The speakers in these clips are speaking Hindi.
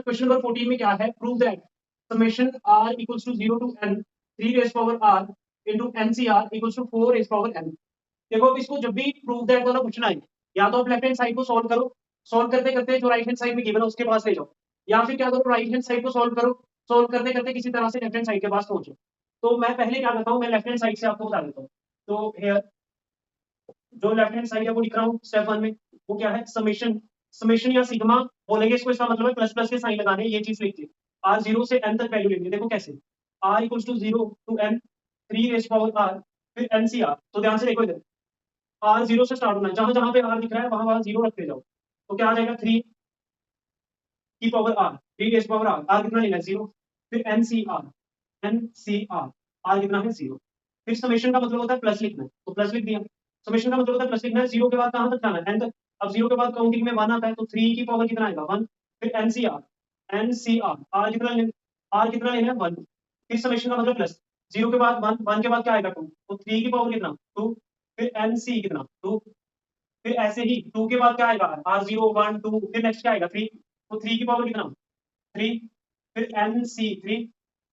क्वेश्चन नंबर 14 में क्या है, prove that summation r equals to 0 to n 3 raise power r into ncr equals to 4 raise power n। देखो अब इसको जब भी प्रूव दैट वाला पूछना है, या तो आप लेफ्ट हैंड साइड को सॉल्व करो, सॉल्व करते करते जो राइट हैंड साइड में गिवन है उसके पास ले जाओ, या फिर क्या करो, राइट हैंड साइड को सॉल्व करो, सॉल्व करते करते किसी तरह से लेफ्ट हैंड साइड के पास पहुंचो। तो मैं पहले क्या करता हूँ, मैं लेफ्ट हैंड साइड से आपको बता देता हूँ। तो हेयर जो लेफ्ट हैंड साइड है वो लिख रहा हूँ स्टेप 1 में, वो क्या है, समेशन, समेशन या सिग्मा बोलेंगे इसको, इसका मतलब है प्लस प्लस के साइन लगाने, ये चीज लिखिए। r 0 से n तक वैल्यू लेंगे, देखो कैसे, r equals to 0 to n 3 raise power r फिर ncr। तो ध्यान से देखो इधर, r 0 से स्टार्ट होना है, जहां जहां पे r दिख रहा है वहां वहां 0 रखते जाओ। तो क्या आ जाएगा, 3 की power r, 3 raise power r कितना लेना है, 0, फिर ncr, r कितना है, 0। फिर समेशन का मतलब होता है प्लस लिखना है, तो प्लस लिख दिया। समेशन का मतलब होता है प्लस लिखना है, 0 के बाद कहां तक जाना है, n तक। अब 0 के बाद काउंटिंग में 1 आता है, तो 3 की पावर कितना आएगा, 1, फिर ncr, r कितना लेना है, 1। फिर समेशन का मतलब प्लस, 0 के बाद 1, 1 के बाद क्या आएगा, 2, तो 3 की पावर कितना, 2, फिर nc कितना, 2, फिर ऐसे ही 2 के बाद क्या आएगा, r0 1 2, फिर नेक्स्ट क्या आएगा, 3, तो 3 की पावर कितना, 3, फिर nc3।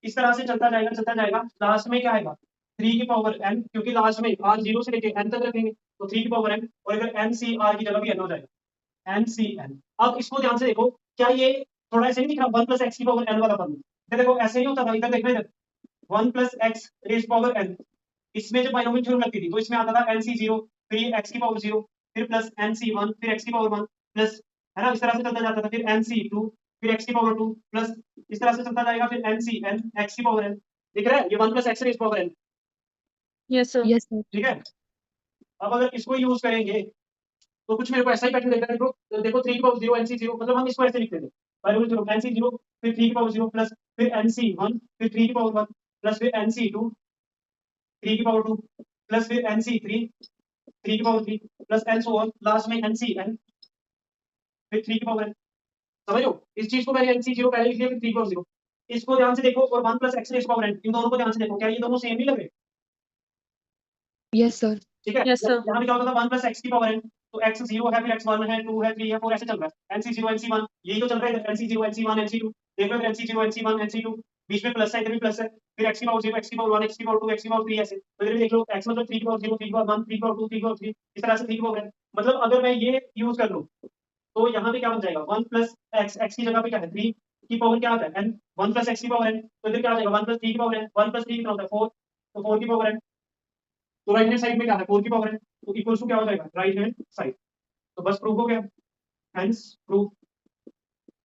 इस तरह से चलता जाएगा, लास्ट में क्या आएगा, 3 की पावर n, क्योंकि लास्ट में r0 से लेके n तक रखेंगे, तो 3 की पावर n, और अगर ncr की जगह भी n हो जाएगा, ncn। अब इसको ध्यान से देखो, क्या ये थोड़ा ऐसे नहीं दिख रहा, 1 प्लस एक्स की पावर n वाला पद, देखो ऐसे नहीं होता था, इधर देखना, इधर 1 plus X raise power n, इसमें जब बाइनोमियल थ्योरम लगती थी तो इसमें आता था nc0, फिर x की पावर 0, फिर प्लस nc1, फिर x की पावर 1 प्लस, है ना, इस तरह से चलता जाता था, फिर nc2, फिर x की पावर 2 प्लस, इस तरह से चलता जाएगा, फिर ncn, x की पावर n। दिख रहा है ये 1 plus X raise power n, yes sir. Yes sir. ठीक है। अब अगर इसको यूज करेंगे तो कुछ मेरे को ऐसा ही पैटर्न देखा, देखो 3 की पावर 0 nc0, मतलब हम इसको ऐसे लिखते थे, बाइनोमियल थ्योरम nc0 फिर 3 की पावर 0 प्लस, फिर nc1 फिर 3 की पावर 1 प्लस, फिर nc2 3 की पावर 2 प्लस, फिर nc3 3 की power 3 plus and so on, last में ncn फिर 3 की पावर n। समझो इस चीज को, मैंने nc0 पहले लिख दिया, फिर 3 की पावर 0। इसको ध्यान से देखो, और 1 plus X raise power n, इन दोनों को ध्यान से देखो, क्या ये दोनों सेम नहीं लग रहे, यस सर। ठीक है। Yes sir. यहाँ पे क्या होता था, 1 प्लस एक्स की पावर n, तो x 0 है, फिर x 1 है, 2 है, 3 है, 4 ऐसे चल रहा है, nc0 nc1 यही तो चल रहा है, nc0 nc1 nc2, देख लो nc0 nc1 nc2, बीच में प्लस है, इधर भी प्लस है, फिर x की पावर 0 x की पावर 1 x की पावर 2 x की पावर 3 ऐसे, तो इधर भी देख लो x मतलब 3 की पावर 0 3 की पावर 1 3 की पावर 2 3 की पावर 3, इस तरह से 3 की पावर n। मतलब अगर मैं ये यूज कर लूं तो यहाँ पे क्या बन जाएगा, 1 प्लस एक्स, एक्स की जगह पे क्या है, 3 की पावर क्या आता है n, 1 प्लस एक्स की पावर n, तो इधर क्या आ जाएगा, 1 प्लस 3 की पावर n, 1 प्लस 3 कितना होता है 4, तो 4 की पावर n, तो राइट हैंड साइड में क्या है, 4 की पावर n, तो इक्वल्स टू क्या हो जाएगा, राइट हैंड साइड। तो बस प्रूफ हो गया, हेंस प्रूफ।